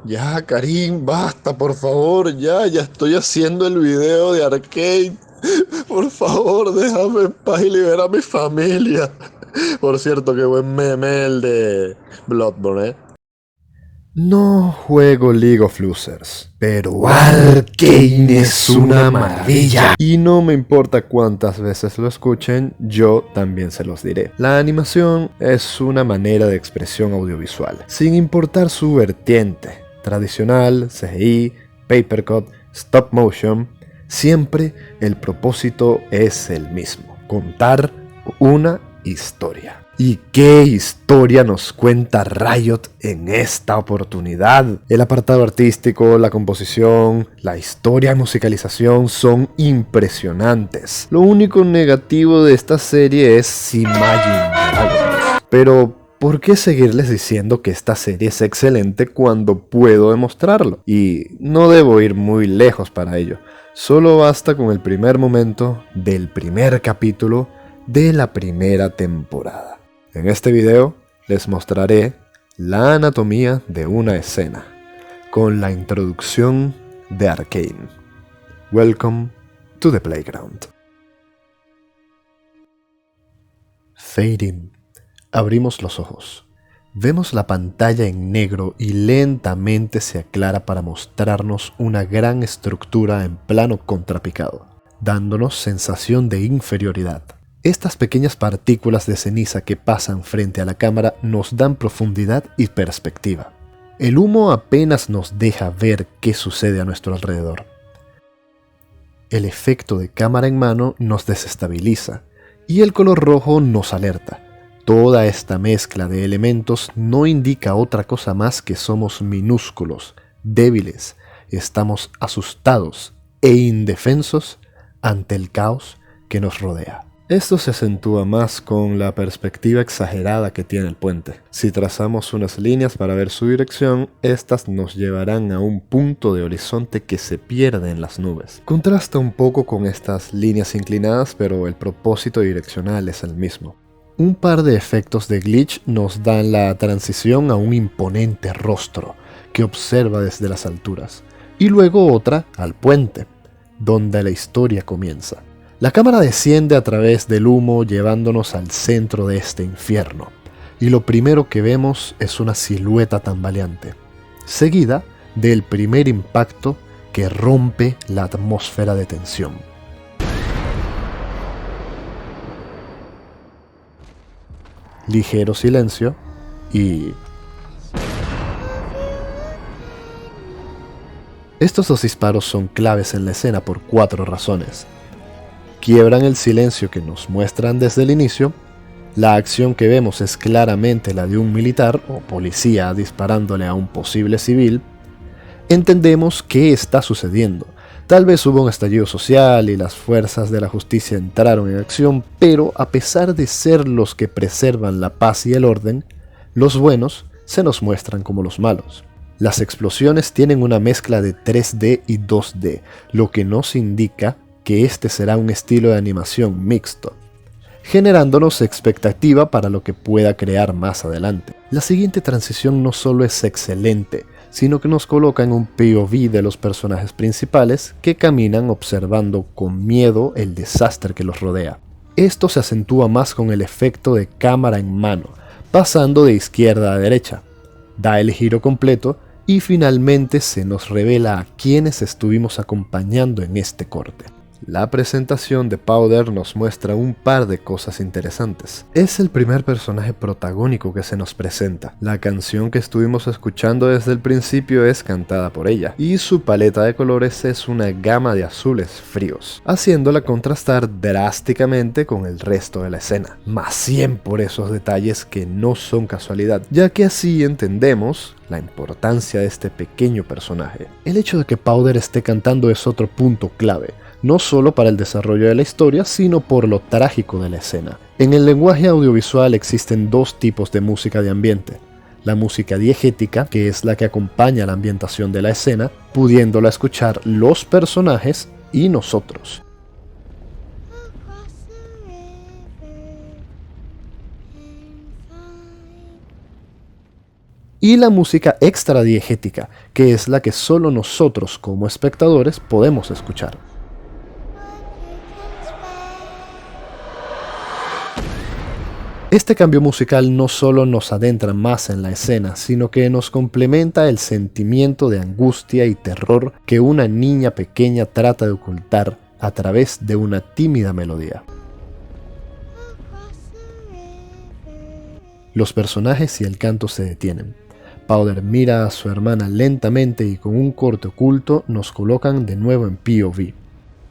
Ya, Karim, basta, por favor, ya estoy haciendo el video de Arcade. Por favor, déjame en paz y libera a mi familia. Por cierto, qué buen meme el de Bloodborne, ¿eh? No juego League of Losers, pero Arcane es una maravilla. Y no me importa cuántas veces lo escuchen, yo también se los diré. La animación es una manera de expresión audiovisual, sin importar su vertiente, tradicional, CGI, papercut, stop motion, siempre el propósito es el mismo: contar una historia. ¿Y qué historia nos cuenta Riot en esta oportunidad? El apartado artístico, la composición, la historia y musicalización son impresionantes. Lo único negativo de esta serie es Imagine Dragons. Pero ¿por qué seguirles diciendo que esta serie es excelente cuando puedo demostrarlo? Y no debo ir muy lejos para ello. Solo basta con el primer momento del primer capítulo de la primera temporada. En este video les mostraré la anatomía de una escena con la introducción de Arcane. Welcome to the playground. Fade in. Abrimos los ojos. Vemos la pantalla en negro y lentamente se aclara para mostrarnos una gran estructura en plano contrapicado, dándonos sensación de inferioridad. Estas pequeñas partículas de ceniza que pasan frente a la cámara nos dan profundidad y perspectiva. El humo apenas nos deja ver qué sucede a nuestro alrededor. El efecto de cámara en mano nos desestabiliza y el color rojo nos alerta. Toda esta mezcla de elementos no indica otra cosa más que somos minúsculos, débiles, estamos asustados e indefensos ante el caos que nos rodea. Esto se acentúa más con la perspectiva exagerada que tiene el puente. Si trazamos unas líneas para ver su dirección, estas nos llevarán a un punto de horizonte que se pierde en las nubes. Contrasta un poco con estas líneas inclinadas, pero el propósito direccional es el mismo. Un par de efectos de glitch nos dan la transición a un imponente rostro que observa desde las alturas, y luego otra al puente, donde la historia comienza. La cámara desciende a través del humo llevándonos al centro de este infierno, y lo primero que vemos es una silueta tambaleante, seguida del primer impacto que rompe la atmósfera de tensión. Ligero silencio y... Estos dos disparos son claves en la escena por 4 razones. Quiebran el silencio que nos muestran desde el inicio. La acción que vemos es claramente la de un militar o policía disparándole a un posible civil. Entendemos qué está sucediendo. Tal vez hubo un estallido social y las fuerzas de la justicia entraron en acción, pero a pesar de ser los que preservan la paz y el orden, los buenos se nos muestran como los malos. Las explosiones tienen una mezcla de 3D y 2D, lo que nos indica que este será un estilo de animación mixto, generándonos expectativa para lo que pueda crear más adelante. La siguiente transición no solo es excelente, sino que nos coloca en un POV de los personajes principales que caminan observando con miedo el desastre que los rodea. Esto se acentúa más con el efecto de cámara en mano, pasando de izquierda a derecha. Da el giro completo y finalmente se nos revela a quienes estuvimos acompañando en este corte. La presentación de Powder nos muestra un par de cosas interesantes. Es el primer personaje protagónico que se nos presenta. La canción que estuvimos escuchando desde el principio es cantada por ella, y su paleta de colores es una gama de azules fríos, haciéndola contrastar drásticamente con el resto de la escena. Más 100 por esos detalles que no son casualidad, ya que así entendemos la importancia de este pequeño personaje. El hecho de que Powder esté cantando es otro punto clave, no solo para el desarrollo de la historia, sino por lo trágico de la escena. En el lenguaje audiovisual existen 2 tipos de música de ambiente: la música diegética, que es la que acompaña la ambientación de la escena, pudiéndola escuchar los personajes y nosotros. y la música extradiegética, que es la que solo nosotros como espectadores podemos escuchar. Este cambio musical no solo nos adentra más en la escena, sino que nos complementa el sentimiento de angustia y terror que una niña pequeña trata de ocultar a través de una tímida melodía. Los personajes y el canto se detienen. Powder mira a su hermana lentamente y con un corte oculto nos colocan de nuevo en POV.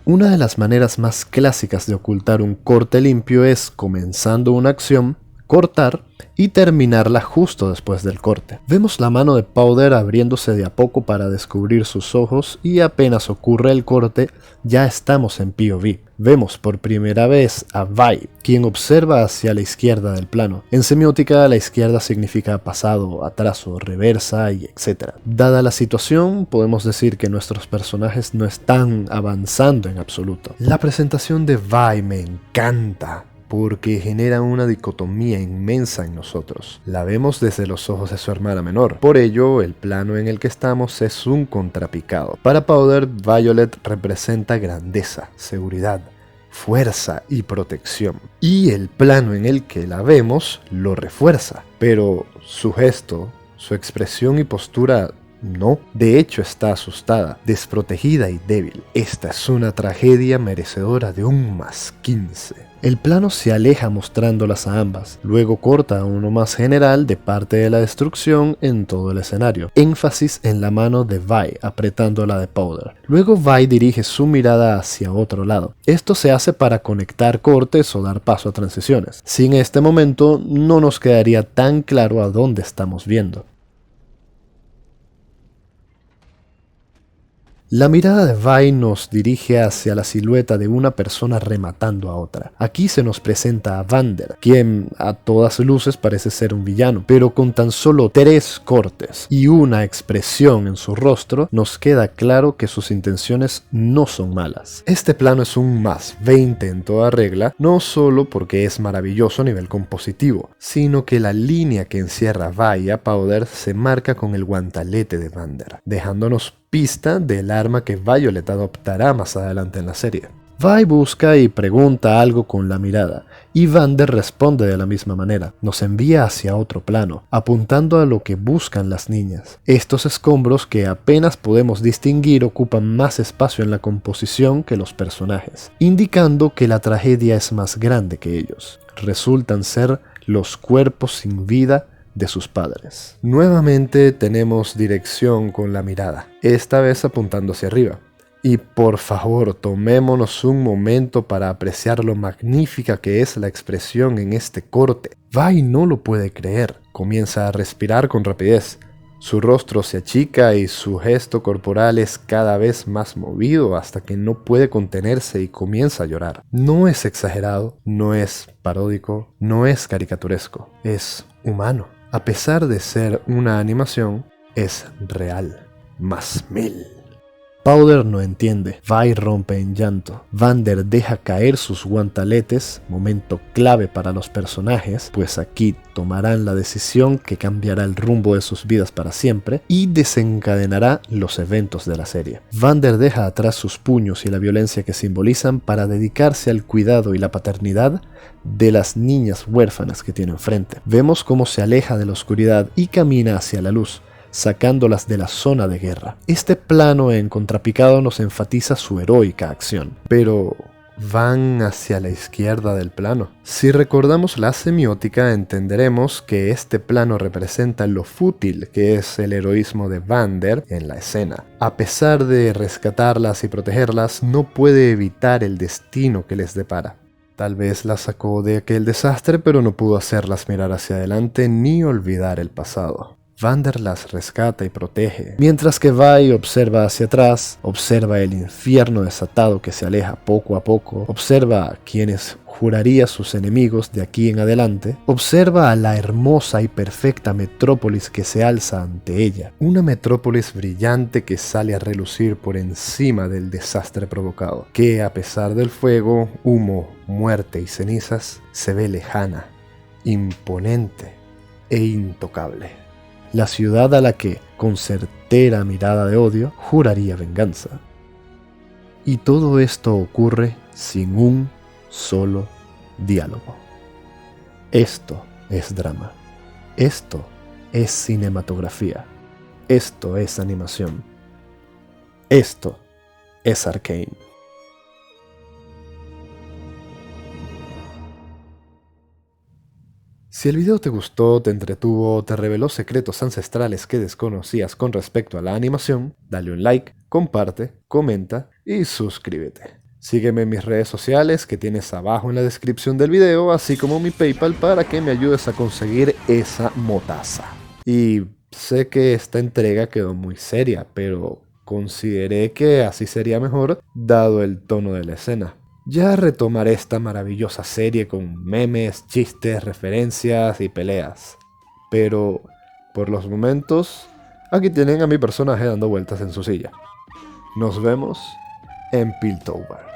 Una de las maneras más clásicas de ocultar un corte limpio es, comenzando una acción, cortar y terminarla justo después del corte. Vemos la mano de Powder abriéndose de a poco para descubrir sus ojos y apenas ocurre el corte, ya estamos en POV. Vemos por primera vez a Vi, quien observa hacia la izquierda del plano. En semiótica, la izquierda significa pasado, atraso, reversa y etc. Dada la situación, podemos decir que nuestros personajes no están avanzando en absoluto. La presentación de Vi me encanta, porque genera una dicotomía inmensa en nosotros. La vemos desde los ojos de su hermana menor, por ello el plano en el que estamos es un contrapicado. Para Powder, Violet representa grandeza, seguridad, fuerza y protección, y el plano en el que la vemos lo refuerza, pero su gesto, su expresión y postura no, de hecho está asustada, desprotegida y débil. Esta es una tragedia merecedora de un +15. El plano se aleja mostrándolas a ambas, luego corta a uno más general de parte de la destrucción en todo el escenario. Énfasis en la mano de Vi apretando la de Powder. Luego Vi dirige su mirada hacia otro lado. Esto se hace para conectar cortes o dar paso a transiciones. Sin este momento no nos quedaría tan claro a dónde estamos viendo. La mirada de Vi nos dirige hacia la silueta de una persona rematando a otra. Aquí se nos presenta a Vander, quien a todas luces parece ser un villano, pero con tan solo 3 cortes y una expresión en su rostro, nos queda claro que sus intenciones no son malas. Este plano es un +20 en toda regla, no solo porque es maravilloso a nivel compositivo, sino que la línea que encierra Vi a Powder se marca con el guantelete de Vander, dejándonos pista del arma que Violet adoptará más adelante en la serie. Vi busca y pregunta algo con la mirada, y Vander responde de la misma manera. Nos envía hacia otro plano, apuntando a lo que buscan las niñas. Estos escombros que apenas podemos distinguir ocupan más espacio en la composición que los personajes, indicando que la tragedia es más grande que ellos. Resultan ser los cuerpos sin vida de sus padres. Nuevamente tenemos dirección con la mirada, esta vez apuntando hacia arriba. Y por favor, tomémonos un momento para apreciar lo magnífica que es la expresión en este corte. Vi no lo puede creer, comienza a respirar con rapidez. Su rostro se achica y su gesto corporal es cada vez más movido hasta que no puede contenerse y comienza a llorar. No es exagerado, no es paródico, no es caricaturesco, es humano. A pesar de ser una animación, es real. +1000. Powder no entiende. Vi rompe en llanto. Vander deja caer sus guantaletes, momento clave para los personajes, pues aquí tomarán la decisión que cambiará el rumbo de sus vidas para siempre y desencadenará los eventos de la serie. Vander deja atrás sus puños y la violencia que simbolizan para dedicarse al cuidado y la paternidad de las niñas huérfanas que tiene enfrente. Vemos cómo se aleja de la oscuridad y camina hacia la luz, sacándolas de la zona de guerra. Este plano en contrapicado nos enfatiza su heroica acción, pero van hacia la izquierda del plano. Si recordamos la semiótica, entenderemos que este plano representa lo fútil que es el heroísmo de Vander en la escena. A pesar de rescatarlas y protegerlas, no puede evitar el destino que les depara. Tal vez las sacó de aquel desastre, pero no pudo hacerlas mirar hacia adelante ni olvidar el pasado. Vander las rescata y protege, mientras que Vi observa hacia atrás, observa el infierno desatado que se aleja poco a poco, observa a quienes juraría sus enemigos de aquí en adelante, observa a la hermosa y perfecta metrópolis que se alza ante ella, una metrópolis brillante que sale a relucir por encima del desastre provocado, que a pesar del fuego, humo, muerte y cenizas, se ve lejana, imponente e intocable. la ciudad a la que, con certera mirada de odio, juraría venganza. Y todo esto ocurre sin un solo diálogo. Esto es drama. Esto es cinematografía. Esto es animación. Esto es Arcane. Si el video te gustó, te entretuvo, te reveló secretos ancestrales que desconocías con respecto a la animación, dale un like, comparte, comenta y suscríbete. Sígueme en mis redes sociales que tienes abajo en la descripción del video, así como mi PayPal para que me ayudes a conseguir esa motaza. Y sé que esta entrega quedó muy seria, pero consideré que así sería mejor dado el tono de la escena. Ya retomaré esta maravillosa serie con memes, chistes, referencias y peleas. Pero, por los momentos, aquí tienen a mi personaje dando vueltas en su silla. Nos vemos en Piltover.